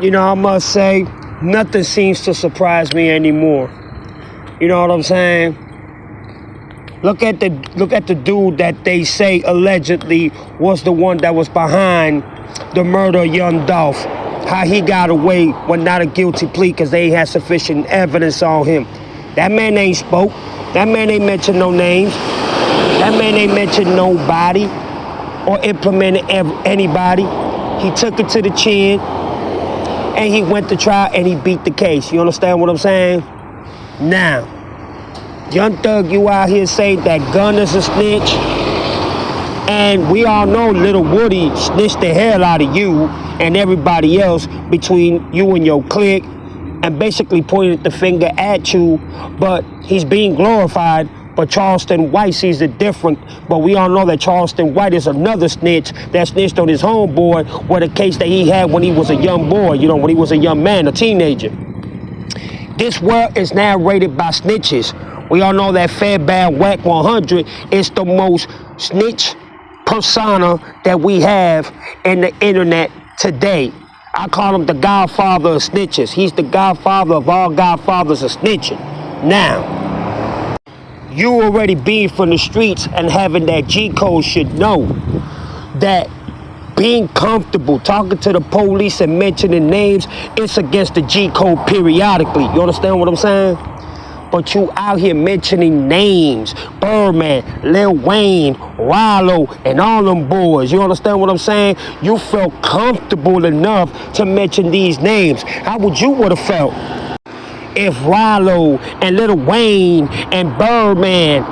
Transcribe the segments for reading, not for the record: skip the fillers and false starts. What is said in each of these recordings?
I must say, nothing seems to surprise me anymore. You know what I'm saying? Look at the dude that they say allegedly was the one that was behind the murder of young Dolph. How he got away with not a guilty plea because they had sufficient evidence on him. That man ain't spoke. That man ain't mentioned no names. That man ain't mentioned nobody or implemented anybody. He took it to the chin and he went to trial and he beat the case. You understand what I'm saying? Now, Young Thug, you out here saying that Gunna's a snitch, and we all know Little Woody snitched the hell out of you and everybody else between you and your clique, and basically pointed the finger at you, but he's being glorified. But Charleston White sees it different. But we all know that Charleston White is another snitch that snitched on his homeboy with a case that he had when he was a young boy, when he was a young man, a teenager. This world is now rated by snitches. We all know that Fed Bad Whack 100 is the most snitch persona that we have in the internet today. I call him the godfather of snitches. He's the godfather of all godfathers of snitching. Now, you already being from the streets and having that G code should know that being comfortable talking to the police and mentioning names, it's against the G code periodically. You understand what I'm saying? But you out here mentioning names, Birdman, Lil Wayne, Wallow, and all them boys. You understand what I'm saying? You felt comfortable enough to mention these names. How would you would have felt if Wallow and Lil Wayne and Birdman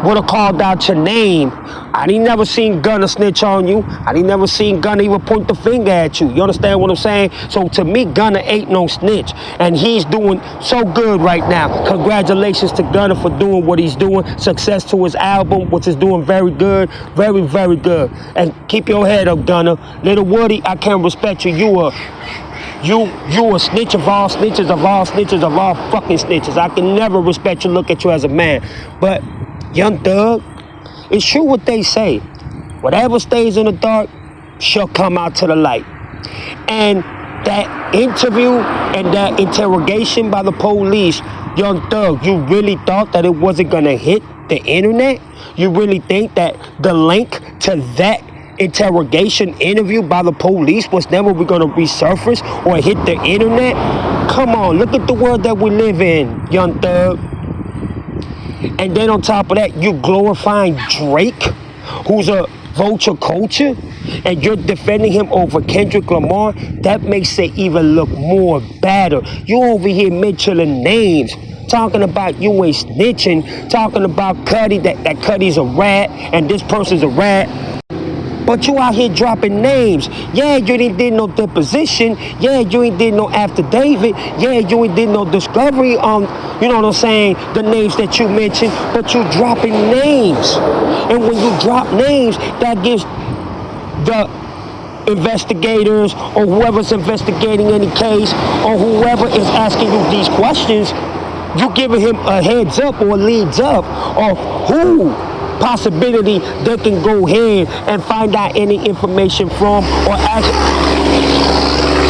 would have called out your name? I ain't never seen Gunna snitch on you. I ain't never seen Gunna even point the finger at you. You understand what I'm saying? So to me, Gunna ain't no snitch. And he's doing so good right now. Congratulations to Gunna for doing what he's doing. Success to his album, which is doing very good. Very, very good. And keep your head up, Gunna. Little Woody, I can't respect you. You a snitch of all snitches, of all snitches, of all fucking snitches. I can never respect you, look at you as a man. But Young Thug, it's true what they say. Whatever stays in the dark shall come out to the light. And that interview and that interrogation by the police, Young Thug, you really thought that it wasn't gonna hit the internet? You really think that the link to that interrogation interview by the police was never going to resurface or hit the internet? Come on, look at the world that we live in, Young Thug. And then on top of that, you glorifying Drake, who's a vulture culture, and you're defending him over Kendrick Lamar. That makes it even look more better. You over here mentioning names, talking about you ain't snitching, talking about Cuddy, that Cuddy's a rat and this person's a rat. But you out here dropping names. Yeah, you ain't did no deposition. Yeah, you ain't did no affidavit. Yeah, you ain't did no discovery on, you know what I'm saying, the names that you mentioned. But you dropping names. And when you drop names, that gives the investigators or whoever's investigating any case or whoever is asking you these questions, you giving him a heads up or leads up of who possibility they can go ahead and find out any information from, or ask,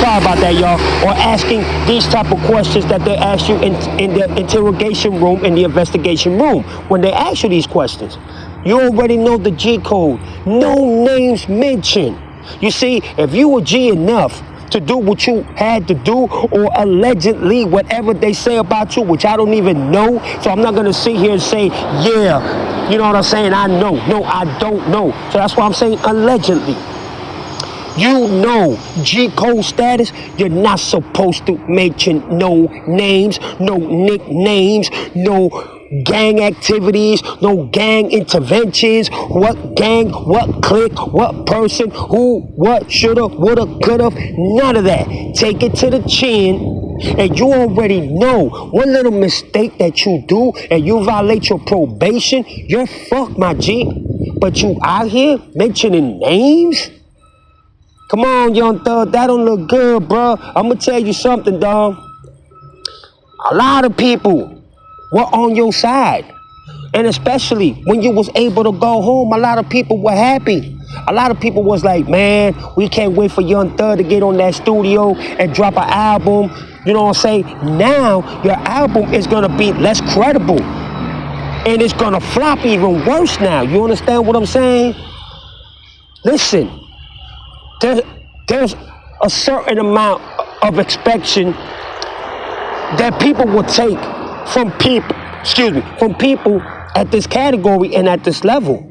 sorry about that, y'all, or asking these type of questions that they ask you in the interrogation room, in the investigation room. When they ask you these questions, you already know the G code. No names mentioned. You see, if you were G enough to do what you had to do, or allegedly whatever they say about you, which I don't even know, so I'm not gonna sit here and say, yeah, you know what I'm saying, I know. No, I don't know. So that's why I'm saying allegedly. You know G code status, you're not supposed to mention no names, no nicknames, no gang activities, no gang interventions, what gang, what clique, what person, who, what, shoulda, woulda, coulda, none of that. Take it to the chin, and you already know one little mistake that you do and you violate your probation, you're fucked, my G. But you out here mentioning names? Come on, Young Thug, that don't look good, bro. I'm gonna tell you something, dog. A lot of people were on your side. And especially when you was able to go home, a lot of people were happy. A lot of people was like, man, we can't wait for Young Thug to get on that studio and drop an album. You know what I'm saying? Now, your album is going to be less credible. And it's going to flop even worse now. You understand what I'm saying? Listen, there's a certain amount of expectation that people will take from people at this category and at this level.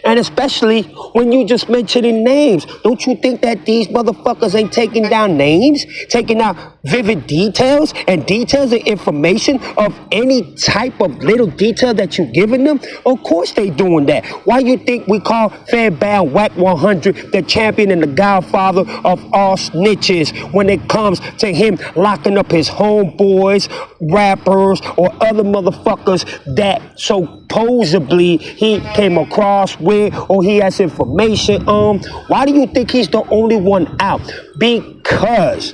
And especially when you just mentioning names. Don't you think that these motherfuckers ain't taking down names, taking out vivid details and information of any type of little detail that you giving them? Of course they doing that. Why you think we call Fairbound Whack 100 the champion and the godfather of all snitches when it comes to him locking up his homeboys, rappers, or other motherfuckers that supposedly he came across with or he has information on? Why do you think he's the only one out? Because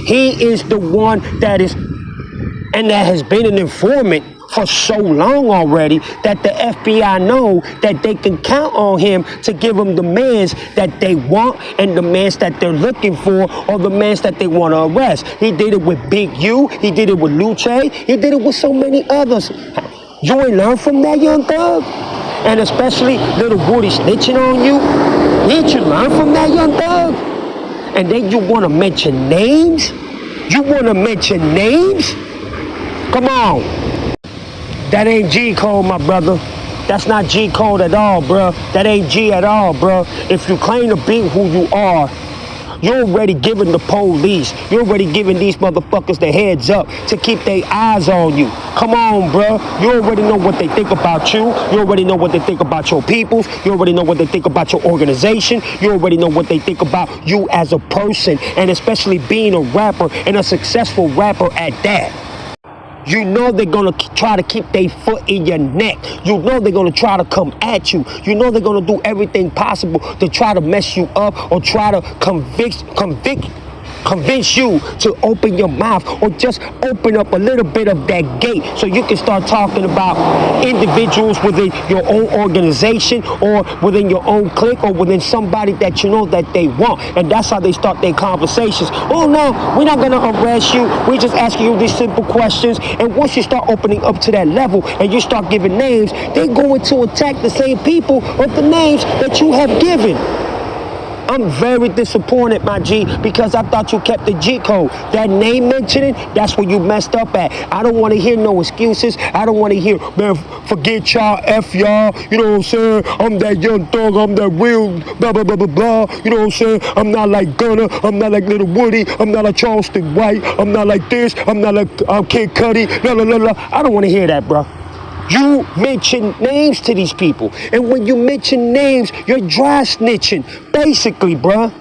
he is the one that is, and that has been an informant for so long already, that the FBI know that they can count on him to give them the mans that they want and the mans that they're looking for or the mans that they want to arrest. He did it with Big U. He did it with Luce. He did it with so many others. You ain't learned from that, Young Thug? And especially Little Woody snitching on you? Didn't you learn from that, Young Thug? And then you want to mention names? You want to mention names? Come on. That ain't G code, my brother. That's not G code at all, bro. That ain't G at all, bro. If you claim to be who you are, you're already giving the police, you're already giving these motherfuckers the heads up to keep their eyes on you. Come on, bro. You already know what they think about you. You already know what they think about your peoples. You already know what they think about your organization. You already know what they think about you as a person, and especially being a rapper and a successful rapper at that. You know they're going to try to keep their foot in your neck. You know they're going to try to come at you. You know they're going to do everything possible to try to mess you up or try to convince you to open your mouth or just open up a little bit of that gate so you can start talking about individuals within your own organization or within your own clique or within somebody that you know that they want. And that's how they start their conversations. Oh no, we're not going to arrest you. We're just asking you these simple questions. And once you start opening up to that level and you start giving names, they're going to attack the same people of the names that you have given. I'm very disappointed, my G, because I thought you kept the G code. That name mentioning, that's where you messed up at. I don't want to hear no excuses. I don't want to hear, man, forget y'all, F y'all. You know what I'm saying? I'm that Young Thug. I'm that real blah, blah, blah, blah, blah. You know what I'm saying? I'm not like Gunna. I'm not like Little Woody. I'm not like Charleston White. I'm not like this. I'm not like Kid Cudi. La, la, la, la. I don't want to hear that, bro. You mention names to these people. And when you mention names, you're dry snitching. Basically, bruh.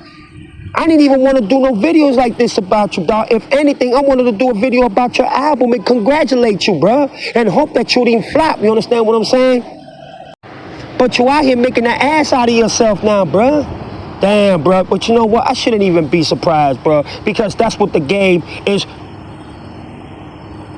I didn't even want to do no videos like this about you, dog. If anything, I wanted to do a video about your album and congratulate you, bruh. And hope that you didn't flop. You understand what I'm saying? But you out here making an ass out of yourself now, bruh. Damn, bruh. But you know what? I shouldn't even be surprised, bruh. Because that's what the game is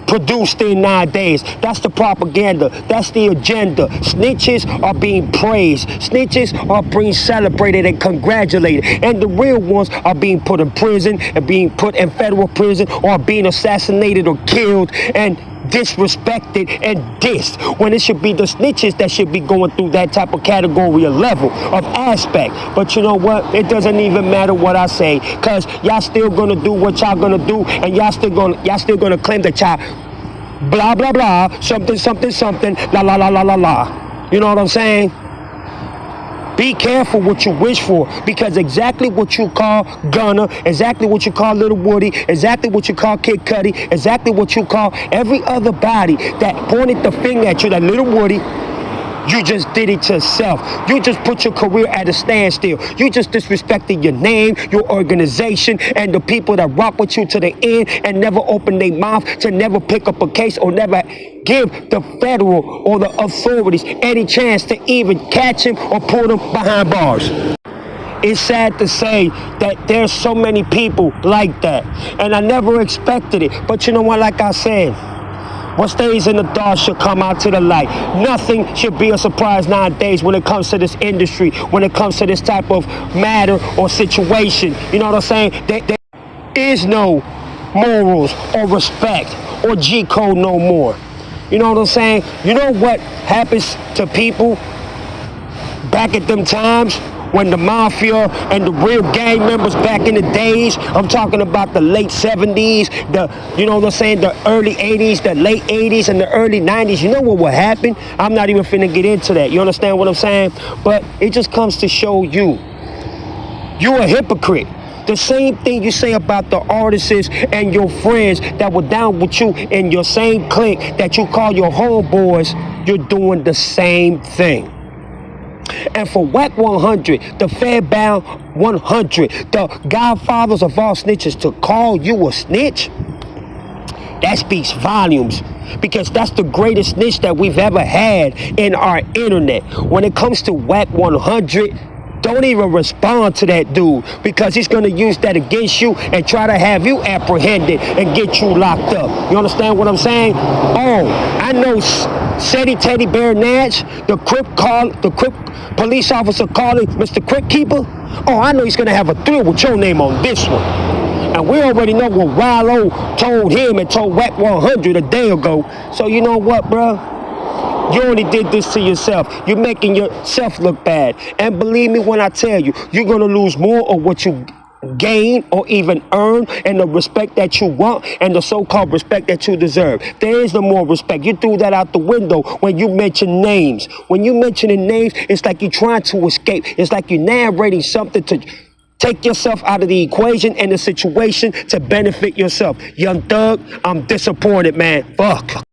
produced in nowadays. That's the propaganda. That's the agenda. Snitches are being praised. Snitches are being celebrated and congratulated. And the real ones are being put in prison and being put in federal prison or being assassinated or killed and disrespected and dissed, when it should be the snitches that should be going through that type of category or level of aspect. But you know what? It doesn't even matter what I say, because y'all still gonna do what y'all gonna do, and y'all still gonna claim that y'all blah blah blah, something something something, la la la la la la. You know what I'm saying? Be careful what you wish for, because exactly what you call Gunna, exactly what you call Little Woody, exactly what you call Kid Cudi, exactly what you call every other body that pointed the finger at you, that Little Woody, you just did it yourself. You just put your career at a standstill. You just disrespected your name, your organization, and the people that rock with you to the end and never open their mouth to never pick up a case or never give the federal or the authorities any chance to even catch him or put him behind bars. It's sad to say that there's so many people like that, and I never expected it. But you know what, like I said, What stays in the dark should come out to the light. Nothing should be a surprise nowadays when it comes to this industry, when it comes to this type of matter or situation. You know what I'm saying? There is no morals or respect or G code no more. You know what I'm saying? You know what happens to people back at them times when the mafia and the real gang members back in the days, I'm talking about the late 70s, you know what I'm saying, the early 80s, the late 80s and the early 90s. You know what would happen? I'm not even finna get into that. You understand what I'm saying? But it just comes to show you're a hypocrite. The same thing you say about the artists and your friends that were down with you in your same clique that you call your homeboys, you're doing the same thing. And for Whack 100, the Fairbound 100, the godfathers of all snitches, to call you a snitch, that speaks volumes. Because that's the greatest snitch that we've ever had in our internet. When it comes to Whack 100, don't even respond to that dude, because he's going to use that against you and try to have you apprehended and get you locked up. You understand what I'm saying? Oh, I know Seti Teddy Bear Natch, the Crip police officer calling Mr. Crip Keeper. Oh, I know he's going to have a thrill with your name on this one. And we already know what Rallo told him and told Whack 100 a day ago. So you know what, bro? You only did this to yourself. You're making yourself look bad. And believe me when I tell you, you're going to lose more of what you gain or even earn, and the respect that you want and the so-called respect that you deserve. There is no more respect. You threw that out the window when you mention names. When you mentioning names, it's like you're trying to escape. It's like you're narrating something to take yourself out of the equation and the situation to benefit yourself. Young Thug, I'm disappointed, man. Fuck.